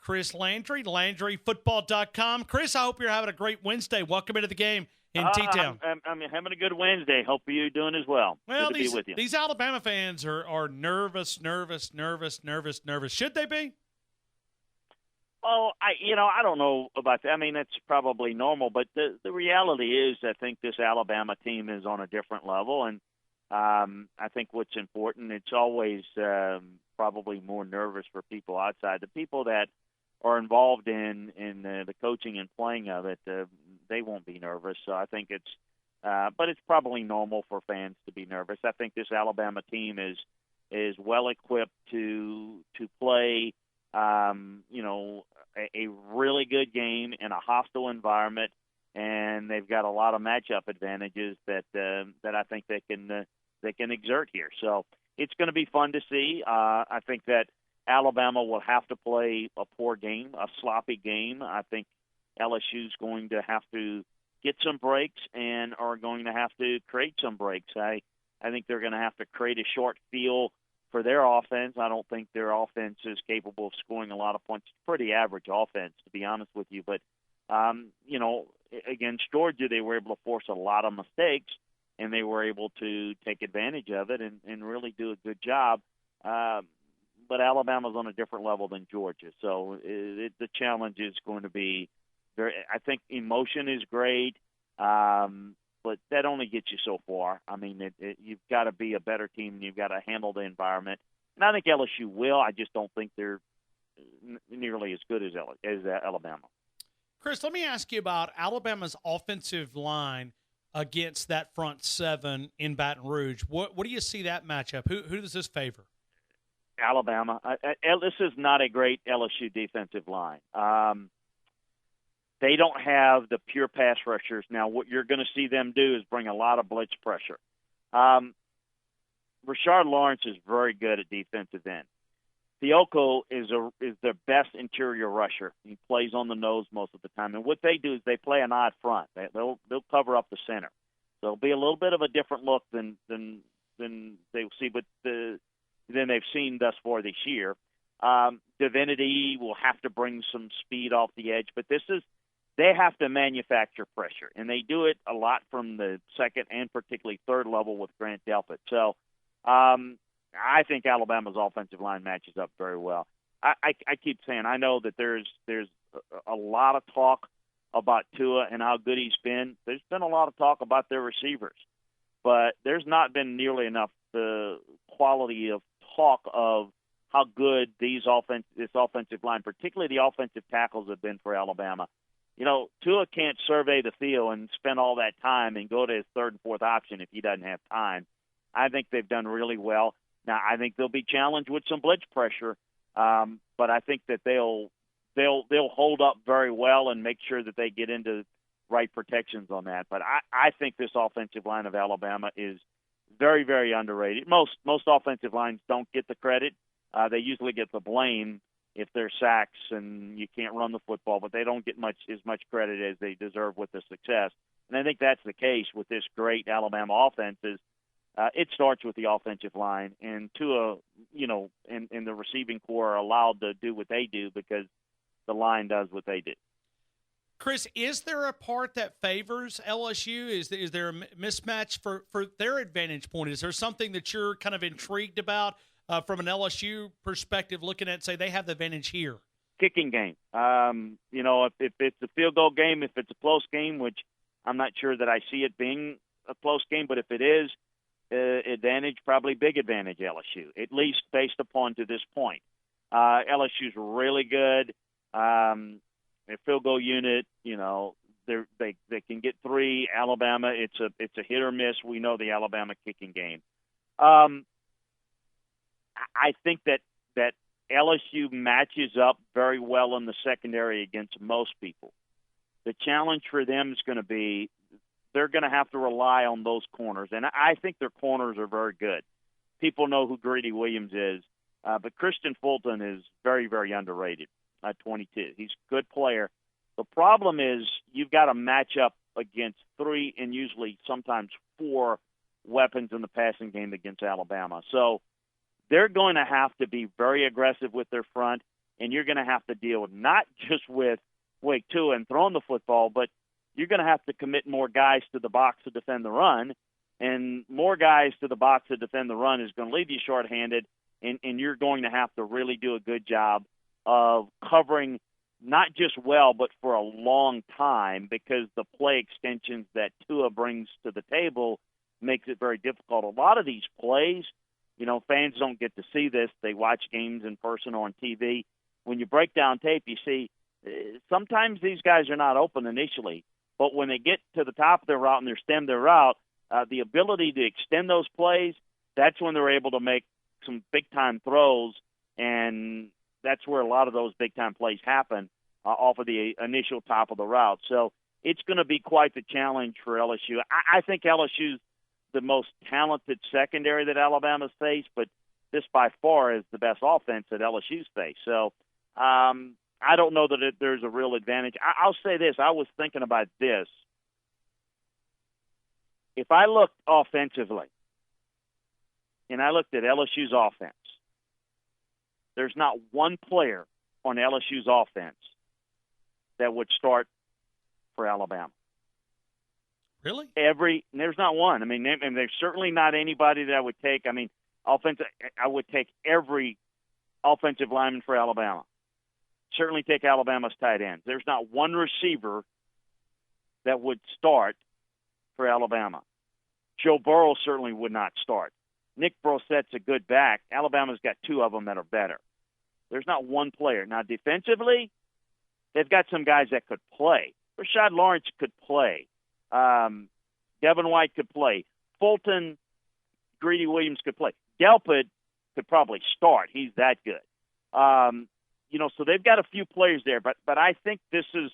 Chris Landry, LandryFootball.com. Chris, I hope you're having a great Wednesday. Welcome into the game in T-Town. I'm having a good Wednesday. Hope you're doing as well. Well, good to be with you. These Alabama fans are nervous. Should they be? Well, I don't know about that. I mean, that's probably normal, but the reality is I think this Alabama team is on a different level, and I think what's important, it's always probably more nervous for people outside. The people that are involved in the coaching and playing of it, they won't be nervous. So I think but it's probably normal for fans to be nervous. I think this Alabama team is well equipped to play, a really good game in a hostile environment, and they've got a lot of matchup advantages that I think they can exert here. So it's going to be fun to see. I think that Alabama will have to play a poor game, a sloppy game. I think LSU's going to have to get some breaks and are going to have to create some breaks. I think they're going to have to create a short field for their offense. I don't think their offense is capable of scoring a lot of points. Pretty average offense, to be honest with you. But, against Georgia, they were able to force a lot of mistakes, and they were able to take advantage of it and really do a good job. But Alabama's on a different level than Georgia. So the challenge is going to be I think emotion is great, but that only gets you so far. I mean, you've got to be a better team, and you've got to handle the environment. And I think LSU will. I just don't think they're nearly as good as Alabama. Chris, let me ask you about Alabama's offensive line against that front seven in Baton Rouge. What do you see that matchup? Who does this favor? Alabama. This is not a great LSU defensive line. They don't have the pure pass rushers. Now, what you're going to see them do is bring a lot of blitz pressure. Rashard Lawrence is very good at defensive end. Theoko is their best interior rusher. He plays on the nose most of the time. And what they do is they play an odd front. They'll cover up the center. So it'll be a little bit of a different look than they'll see, but than they've seen thus far this year. Divinity will have to bring some speed off the edge, but they have to manufacture pressure, and they do it a lot from the second and particularly third level with Grant Delpit. So I think Alabama's offensive line matches up very well. I keep saying I know that there's a lot of talk about Tua and how good he's been. There's been a lot of talk about their receivers, but there's not been nearly enough quality of talk of how good this offensive line, particularly the offensive tackles, have been for Alabama. Tua can't survey the field and spend all that time and go to his third and fourth option if he doesn't have time. I think they've done really well. Now, I think they'll be challenged with some blitz pressure, but I think that they'll hold up very well and make sure that they get into right protections on that. But I think this offensive line of Alabama is very, very underrated. Most offensive lines don't get the credit. They usually get the blame if they're sacks and you can't run the football, but they don't get as much credit as they deserve with the success. And I think that's the case with this great Alabama offense. It starts with the offensive line, and Tua, and the receiving corps are allowed to do what they do because the line does what they do. Chris, is there a part that favors LSU? Is there a mismatch for their advantage point? Is there something that you're kind of intrigued about from an LSU perspective, looking at, say, they have the advantage here? Kicking game. If it's a field goal game, if it's a close game, which I'm not sure that I see it being a close game, but if it is, probably big advantage LSU, at least based upon to this point. LSU's really good. Their field goal unit, they can get three. Alabama, it's a hit or miss. We know the Alabama kicking game. I think that LSU matches up very well in the secondary against most people. The challenge for them is going to be they're going to have to rely on those corners, and I think their corners are very good. People know who Greedy Williams is, but Christian Fulton is very, very underrated at 22. He's a good player. The problem is you've got to match up against three and usually sometimes four weapons in the passing game against Alabama. So they're going to have to be very aggressive with their front, and you're going to have to deal not just with Wake Tua and throwing the football, but you're going to have to commit more guys to the box to defend the run, and more guys to the box to defend the run is going to leave you shorthanded, and you're going to have to really do a good job of covering not just well, but for a long time, because the play extensions that Tua brings to the table makes it very difficult. A lot of these plays, fans don't get to see this. They watch games in person or on TV. When you break down tape, you see sometimes these guys are not open initially, but when they get to the top of their route and they stem their route, the ability to extend those plays, that's when they're able to make some big-time throws, and that's where a lot of those big-time plays happen off of the initial top of the route. So it's going to be quite the challenge for LSU. I think LSU's the most talented secondary that Alabama's faced, but this by far is the best offense that LSU's faced. So I don't know that there's a real advantage. I'll say this. I was thinking about this. If I looked offensively and I looked at LSU's offense, there's not one player on LSU's offense that would start for Alabama. Really? There's not one. I mean, there's certainly not anybody that I would take. I mean, I would take every offensive lineman for Alabama. Certainly take Alabama's tight ends. There's not one receiver that would start for Alabama. Joe Burrow certainly would not start. Nick Brossette's a good back. Alabama's got two of them that are better. There's not one player. Now, defensively, they've got some guys that could play. Rashad Lawrence could play. Devin White could play. Fulton, Greedy Williams could play. Delpit could probably start. He's that good. So they've got a few players there, but I think this is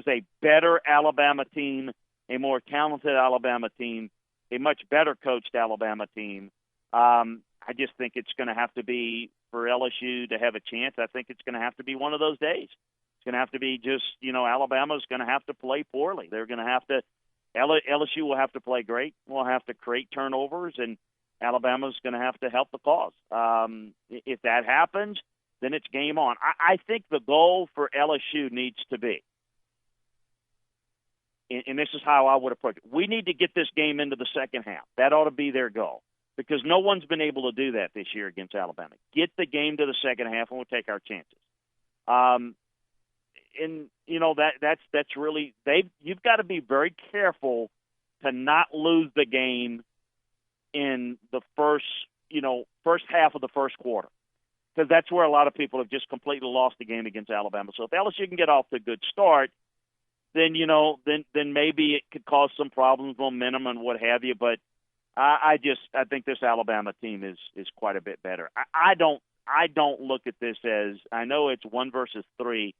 a better Alabama team, a more talented Alabama team, a much better coached Alabama team. I just think it's going to have to be, for LSU to have a chance, I think it's going to have to be one of those days. It's going to have to be just, Alabama's going to have to play poorly. They're going to have to, LSU will have to play great. We'll have to create turnovers, and Alabama's going to have to help the cause. If that happens, then it's game on. I think the goal for LSU needs to be, and this is how I would approach it, we need to get this game into the second half. That ought to be their goal, because no one's been able to do that this year against Alabama. Get the game to the second half, and we'll take our chances. That's really you've got to be very careful to not lose the game in the first half of the first quarter, because that's where a lot of people have just completely lost the game against Alabama. So if LSU can get off to a good start, then maybe it could cause some problems, momentum, and what have you. But I think this Alabama team is quite a bit better. I don't look at this as, I know it's 1 versus 3.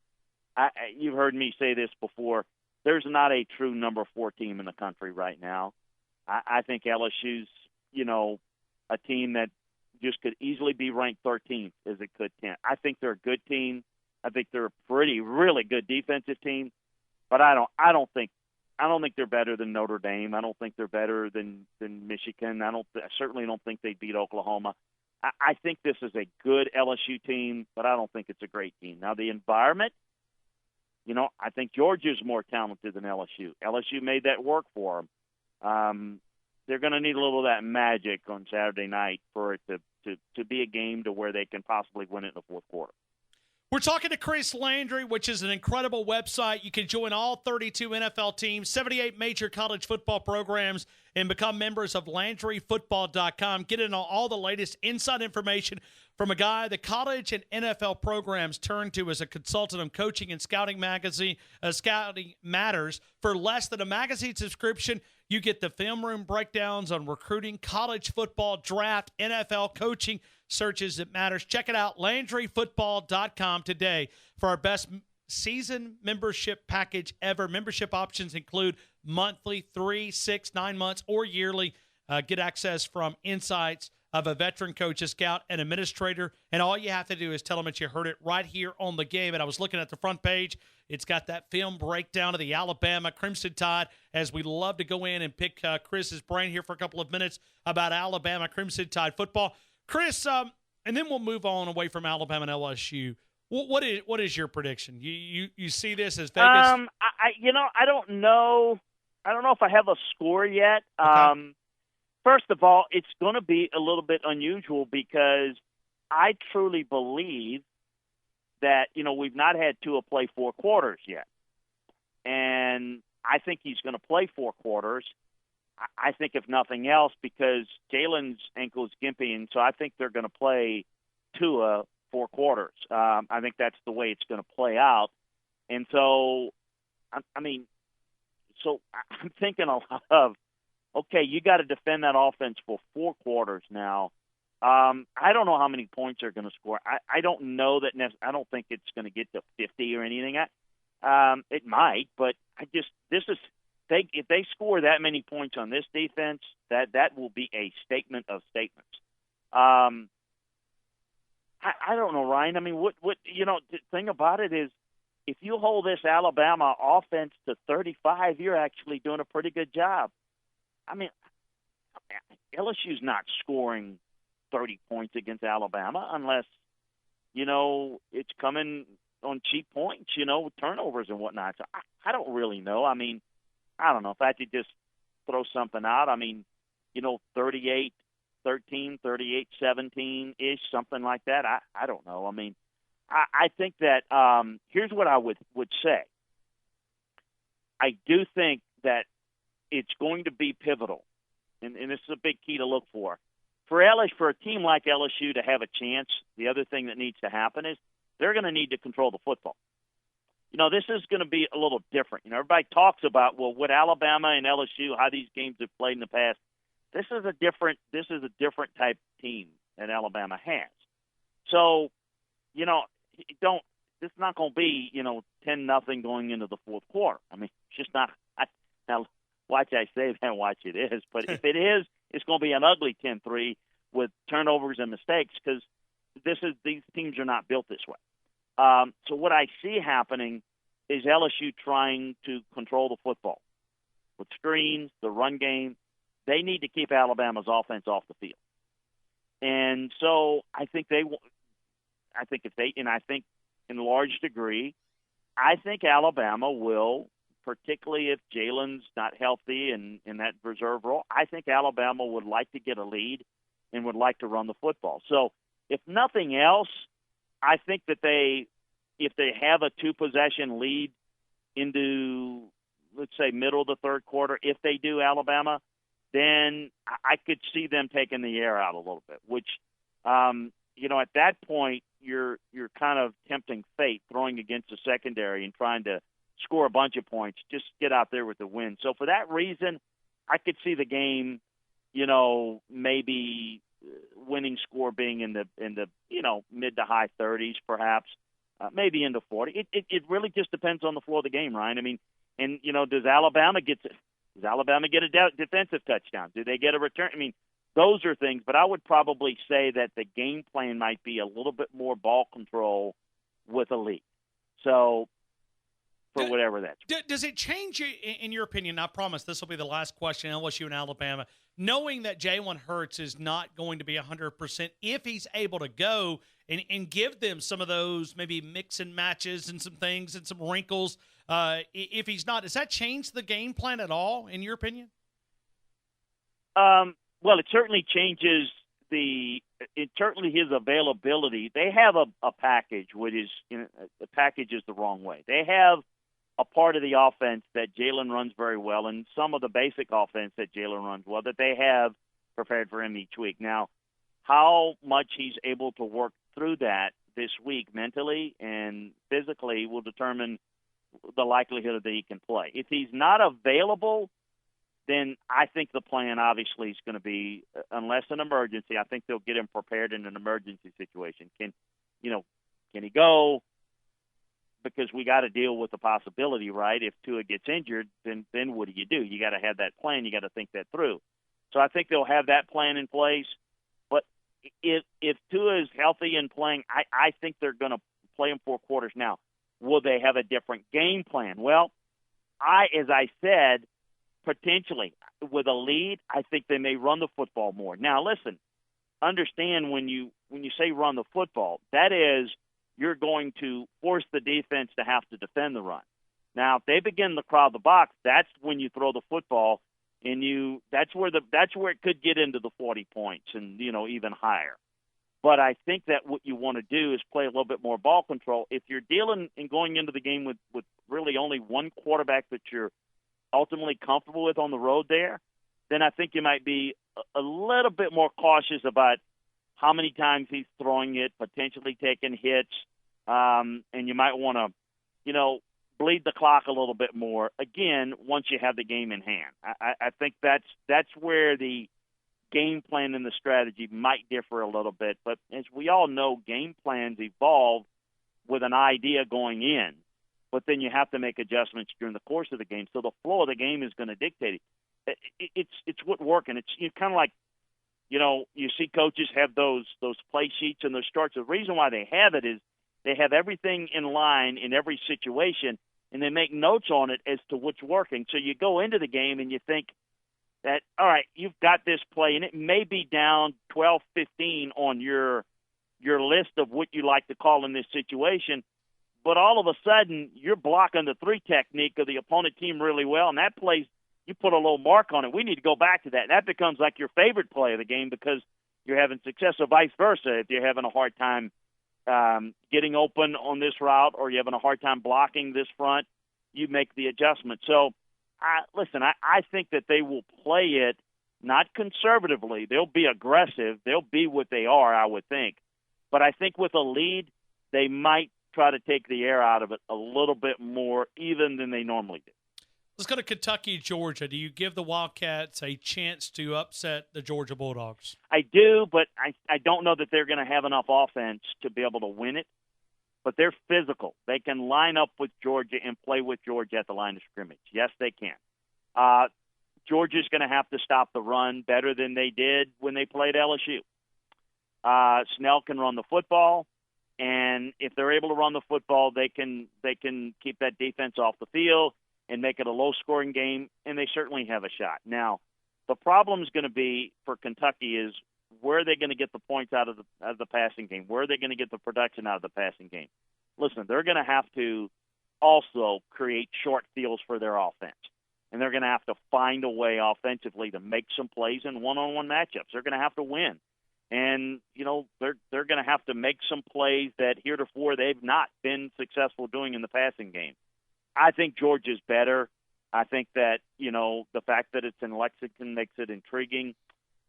You've heard me say this before. There's not a true number 4 team in the country right now. I think LSU's a team that just could easily be ranked 13th as it could 10th. I think they're a good team. I think they're a really good defensive team. But I don't think they're better than Notre Dame. I don't think they're better than Michigan. I certainly don't think they beat Oklahoma. I think this is a good LSU team, but I don't think it's a great team. Now, the environment, I think Georgia's more talented than LSU. LSU made that work for them. They're going to need a little of that magic on Saturday night for it to be a game to where they can possibly win it in the fourth quarter. We're talking to Chris Landry, which is an incredible website. You can join all 32 NFL teams, 78 major college football programs, and become members of LandryFootball.com. Get in on all the latest inside information from a guy the college and NFL programs turn to as a consultant on coaching and scouting Scouting Matters. For less than a magazine subscription, you get the film room breakdowns on recruiting, college football, draft, NFL coaching, searches that matters. Check it out, LandryFootball.com today for our best season membership package ever. Membership options include monthly, 3, 6, 9 months, or yearly. Get access from insights of a veteran coach, a scout, and administrator. And all you have to do is tell them that you heard it right here on the game. And I was looking at the front page. It's got that film breakdown of the Alabama Crimson Tide, as we love to go in and pick Chris's brain here for a couple of minutes about Alabama Crimson Tide football. Chris, and then we'll move on away from Alabama and LSU. What is your prediction? You see this as Vegas? I don't know. I don't know if I have a score yet. Okay. First of all, it's going to be a little bit unusual because I truly believe that, we've not had Tua play 4 quarters yet. And I think he's going to play 4 quarters. I think if nothing else, because Jalen's ankle is gimpy, and so I think they're going to play Tua 4 quarters. I think that's the way it's going to play out. And so, so I'm thinking a lot of, okay, you got to defend that offense for 4 quarters now. I don't know how many points they're going to score. I don't know that. I don't think it's going to get to 50 or anything. It might, but if they score that many points on this defense, that will be a statement of statements. I don't know, Ryan. I mean, the thing about it is, if you hold this Alabama offense to 35, you're actually doing a pretty good job. I mean, LSU's not scoring 30 points against Alabama unless, it's coming on cheap points, with turnovers and whatnot. So I don't really know. I mean, I don't know if I had to just throw something out. I mean, 38-13, 38-17-ish, something like that. I don't know. I mean, I think that here's what I would say. I do think that it's going to be pivotal, and this is a big key to look for a team like LSU to have a chance. The other thing that needs to happen is they're going to need to control the football. This is going to be a little different. Everybody talks about, what Alabama and LSU, how these games have played in the past. This is a different type team that Alabama has. So, it's not going to be, 10-0 going into the fourth quarter. I mean, it's just not. Now, watch I say that, watch it is. But if it is, it's going to be an ugly 10-3 with turnovers and mistakes because these teams are not built this way. So what I see happening is LSU trying to control the football with screens, the run game. They need to keep Alabama's offense off the field. And so I think in large degree, I think Alabama will, particularly if Jalen's not healthy and in that reserve role, I think Alabama would like to get a lead and would like to run the football. So if nothing else, I think that if they have a 2-possession lead into, let's say, middle of the third quarter, if they do, Alabama, then I could see them taking the air out a little bit, which, at that point, you're kind of tempting fate, throwing against the secondary and trying to score a bunch of points, just get out there with the win. So for that reason, I could see the game, maybe winning score being in the mid to high 30s, perhaps, maybe into 40. It really just depends on the flow of the game, Ryan. I mean, and does Alabama get a defensive touchdown? Do they get a return? I mean, those are things, but I would probably say that the game plan might be a little bit more ball control with a lead. So, for whatever that's. Does it change, in your opinion? I promise this will be the last question, LSU and Alabama, knowing that Jalen Hurts is not going to be 100%, if he's able to go and give them some of those maybe mix and matches and some things and some wrinkles, if he's not, does that change the game plan at all, in your opinion? Well, it certainly changes certainly his availability. They have a package, which is, the package is the wrong way. They have a part of the offense that Jalen runs very well, and some of the basic offense that Jalen runs well that they have prepared for him each week. Now, how much he's able to work through that this week mentally and physically will determine the likelihood that he can play. If he's not available, then I think the plan obviously is going to be, unless an emergency, I think they'll get him prepared in an emergency situation. Can he go? Because we got to deal with the possibility, right? If Tua gets injured, then what do? You got to have that plan. You got to think that through. So I think they'll have that plan in place. But if Tua is healthy and playing, I think they're going to play him 4 quarters. Now, will they have a different game plan? Well, as I said, potentially with a lead, I think they may run the football more. Now, listen, understand when you say run the football, that is you're going to force the defense to have to defend the run. Now, if they begin to crowd the box, that's when you throw the football, and that's where it could get into the 40 points and even higher. But I think that what you want to do is play a little bit more ball control. If you're dealing and going into the game with really only one quarterback that you're ultimately comfortable with on the road there, then I think you might be a little bit more cautious about how many times he's throwing it, potentially taking hits, and you might want to, bleed the clock a little bit more, again, once you have the game in hand. I think that's where the game plan and the strategy might differ a little bit. But as we all know, game plans evolve with an idea going in, but then you have to make adjustments during the course of the game. So the flow of the game is going to dictate it. It's what's working. It's kind of like, you see coaches have those play sheets and those starts. The reason why they have it is they have everything in line in every situation, and they make notes on it as to what's working. So you go into the game and you think that, all right, you've got this play, and it may be down 12, 15 on your list of what you like to call in this situation, but all of a sudden you're blocking the 3 technique of the opponent team really well, and that plays, you put a little mark on it. We need to go back to that. And that becomes like your favorite play of the game because you're having success, or vice versa. If you're having a hard time getting open on this route, or you're having a hard time blocking this front, you make the adjustment. So, I think that they will play it not conservatively. They'll be aggressive. They'll be what they are, I would think. But I think with a lead, they might try to take the air out of it a little bit more even than they normally do. Let's go to Kentucky, Georgia. Do you give the Wildcats a chance to upset the Georgia Bulldogs? I do, but I don't know that they're going to have enough offense to be able to win it. But they're physical. They can line up with Georgia and play with Georgia at the line of scrimmage. Yes, they can. Georgia's going to have to stop the run better than they did when they played LSU. Snell can run the football, and if they're able to run the football, they can keep that defense off the field and make it a low-scoring game, and they certainly have a shot. Now, the problem is going to be for Kentucky is where are they going to get the points out of the passing game? Where are they going to get the production out of the passing game? Listen, they're going to have to also create short fields for their offense, and they're going to have to find a way offensively to make some plays in one-on-one matchups. They're going to have to win. And, they're going to have to make some plays that heretofore they've not been successful doing in the passing game. I think Georgia's better. I think that, the fact that it's in Lexington makes it intriguing.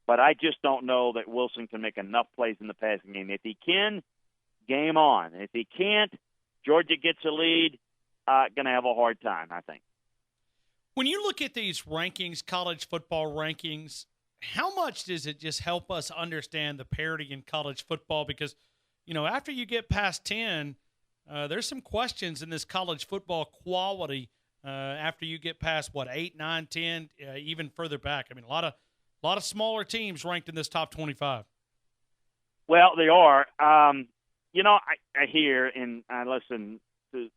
But I just don't know that Wilson can make enough plays in the passing game. If he can, game on. If he can't, Georgia gets a lead, going to have a hard time, I think. When you look at these rankings, college football rankings, how much does it just help us understand the parity in college football? Because, after you get past 10, there's some questions in this college football quality after you get past, 8, 9, 10, even further back. I mean, a lot of smaller teams ranked in this top 25. Well, they are. I hear and I listen to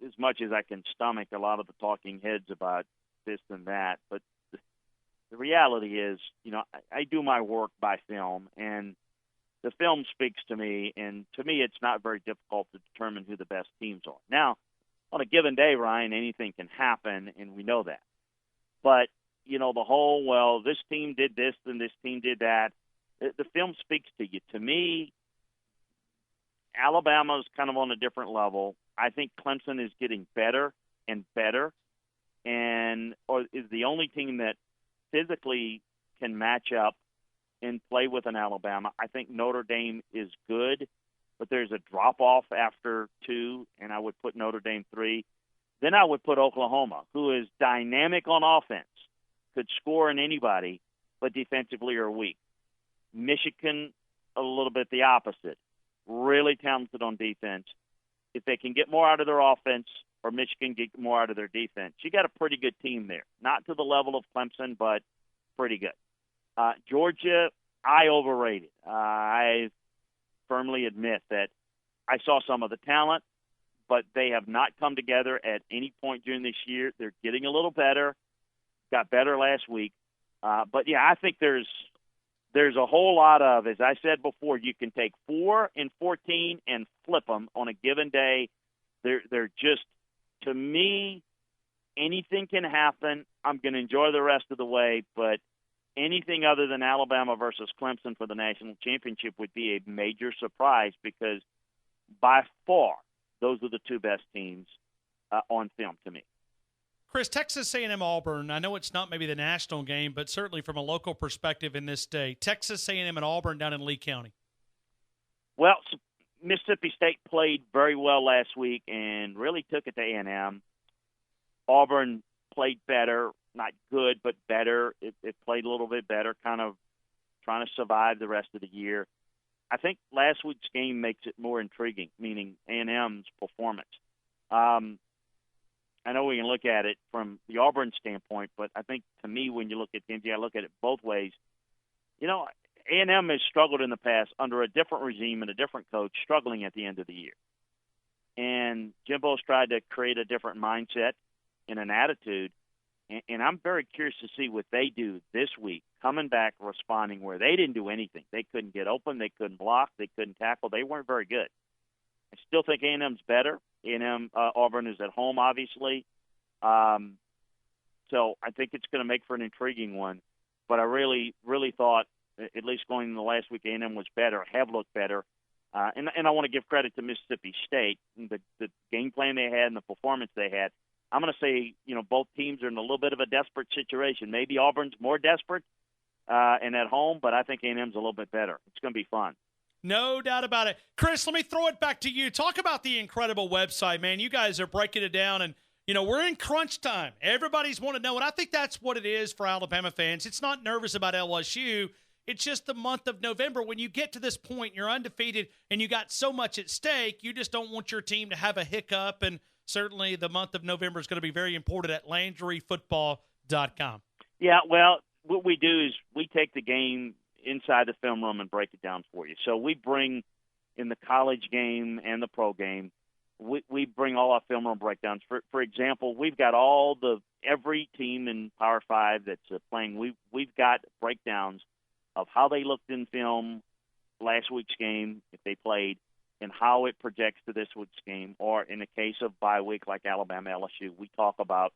as much as I can stomach a lot of the talking heads about this and that. But the reality is, I do my work by film, and the film speaks to me. And to me, it's not very difficult to determine who the best teams are. Now, on a given day, Ryan, anything can happen, and we know that. But the whole, this team did this and this team did that. The film speaks to you. To me, Alabama's kind of on a different level. I think Clemson is getting better and better, or is the only team that physically can match up and play with an Alabama. I think Notre Dame is good, but there's a drop-off after 2, and I would put Notre Dame 3. Then I would put Oklahoma, who is dynamic on offense, could score in anybody, but defensively are weak. Michigan, a little bit the opposite. Really talented on defense. If they can get more out of their offense, or Michigan get more out of their defense, you got a pretty good team there. Not to the level of Clemson, but pretty good. Georgia, I overrated. I firmly admit that I saw some of the talent, but they have not come together at any point during this year. They're getting a little better. Got better last week. But, yeah, I think there's there's a whole lot of, as I said before, you can take 4 and 14 and flip them on a given day. They're just, to me, anything can happen. I'm going to enjoy the rest of the way, but anything other than Alabama versus Clemson for the national championship would be a major surprise, because by far those are the two best teams on film to me. Chris, Texas A&M Auburn, I know it's not maybe the national game, but certainly from a local perspective in this state, Texas A&M and Auburn down in Lee County. Well, Mississippi State played very well last week and really took it to A&M. Auburn played better, not good, but better. It played a little bit better, kind of trying to survive the rest of the year. I think last week's game makes it more intriguing, meaning A&M's performance. I know we can look at it from the Auburn standpoint, but I think, to me, when you look at games, you got to look at it both ways. You know, A&M has struggled in the past under a different regime and a different coach, struggling at the end of the year. And Jimbo's tried to create a different mindset and an attitude, and I'm very curious to see what they do this week, coming back, responding where they didn't do anything. They couldn't get open, they couldn't block, they couldn't tackle. They weren't very good. I still think A&M's better. A&M, Auburn is at home, obviously. So I think it's going to make for an intriguing one. But I really, really thought, at least going in the last week, A&M was better, have looked better. And I want to give credit to Mississippi State, the game plan they had and the performance they had. I'm going to say, both teams are in a little bit of a desperate situation. Maybe Auburn's more desperate and at home, but I think A&M's a little bit better. It's going to be fun. No doubt about it. Chris, let me throw it back to you. Talk about the incredible website, man. You guys are breaking it down, and, we're in crunch time. Everybody's want to know, and I think that's what it is for Alabama fans. It's not nervous about LSU. It's just the month of November. When you get to this point, you're undefeated, and you got so much at stake, you just don't want your team to have a hiccup, and certainly the month of November is going to be very important at LandryFootball.com. Yeah, well, what we do is we take the game inside the film room and break it down for you. So we bring, in the college game and the pro game, we bring all our film room breakdowns. For example, we've got every team in Power 5 that's playing. We've got breakdowns of how they looked in film last week's game, if they played, and how it projects to this week's game. Or in the case of bye week like Alabama, LSU, we talk about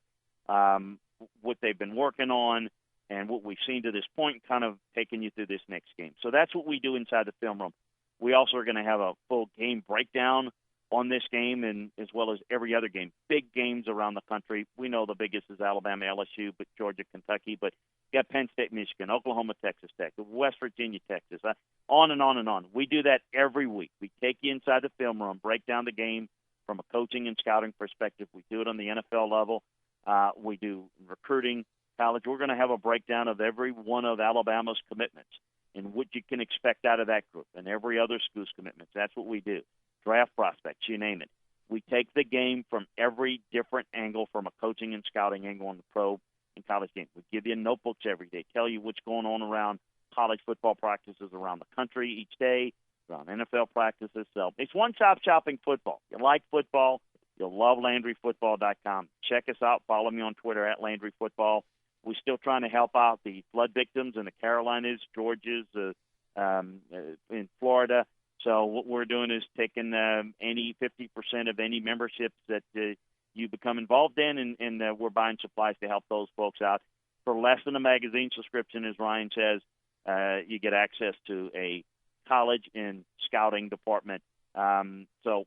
what they've been working on and what we've seen to this point, kind of taking you through this next game. So that's what we do inside the film room. We also are going to have a full game breakdown on this game, and as well as every other game. Big games around the country. We know the biggest is Alabama, LSU, but Georgia, Kentucky, but you got Penn State, Michigan, Oklahoma, Texas Tech, West Virginia, Texas, on and on and on. We do that every week. We take you inside the film room, break down the game from a coaching and scouting perspective. We do it on the NFL level. We do recruiting, college. We're going to have a breakdown of every one of Alabama's commitments and what you can expect out of that group and every other school's commitments. That's what we do. Draft prospects, you name it. We take the game from every different angle, from a coaching and scouting angle on the pro and college game. We give you notebooks every day, tell you what's going on around college football practices around the country each day, around NFL practices. So it's one-stop shopping football. You like football, you'll love LandryFootball.com. Check us out. Follow me on Twitter at LandryFootball. We're still trying to help out the flood victims in the Carolinas, Georgias, in Florida. So what we're doing is taking any 50% of any memberships that you become involved in, and we're buying supplies to help those folks out. For less than a magazine subscription, as Ryan says, you get access to a college and scouting department. So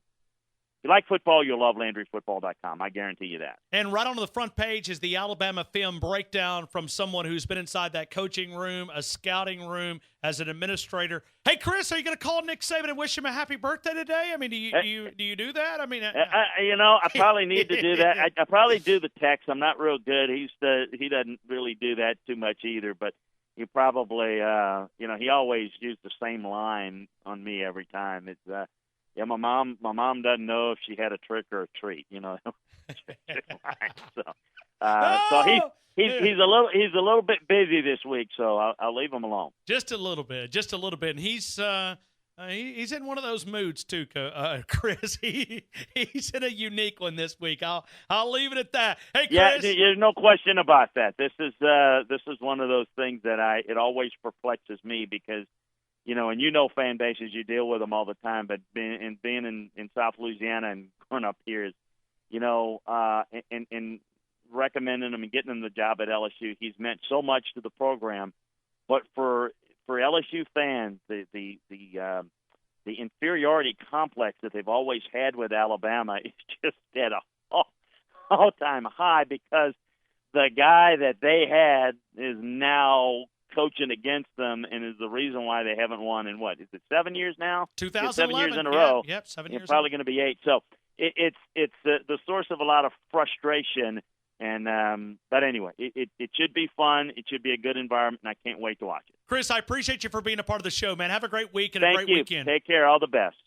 if you like football, you'll love LandryFootball.com. I guarantee you that. And right on the front page is the Alabama film breakdown from someone who's been inside that coaching room, a scouting room, as an administrator. Hey, Chris, are you going to call Nick Saban and wish him a happy birthday today? I mean, do you do that? I mean, I probably need to do that. I probably do the text. I'm not real good. He doesn't really do that too much either, but he probably, he always used the same line on me every time. It's, yeah, my mom doesn't know if she had a trick or a treat, So he's a little bit busy this week, so I'll leave him alone. Just a little bit, and he's He's in one of those moods too, Chris. He's in a unique one this week. I'll leave it at that. Hey, Chris. Yeah, there's no question about that. This is one of those things that it always perplexes me because, and fan bases, you deal with them all the time. But being in South Louisiana and growing up here is, and recommending him and getting him the job at LSU, he's meant so much to the program. But for LSU fans, the inferiority complex that they've always had with Alabama is just at a all-time high because the guy that they had is now coaching against them and is the reason why they haven't won in what? Is it 7 years now? 2011. 7 years in a row. Yep, 7 years. It's probably going to be 8. So it's the source of a lot of frustration. And but anyway, it should be fun. It should be a good environment, and I can't wait to watch it. Chris, I appreciate you for being a part of the show, man. Have a great week and Thank a great you. weekend. Take care. All the best.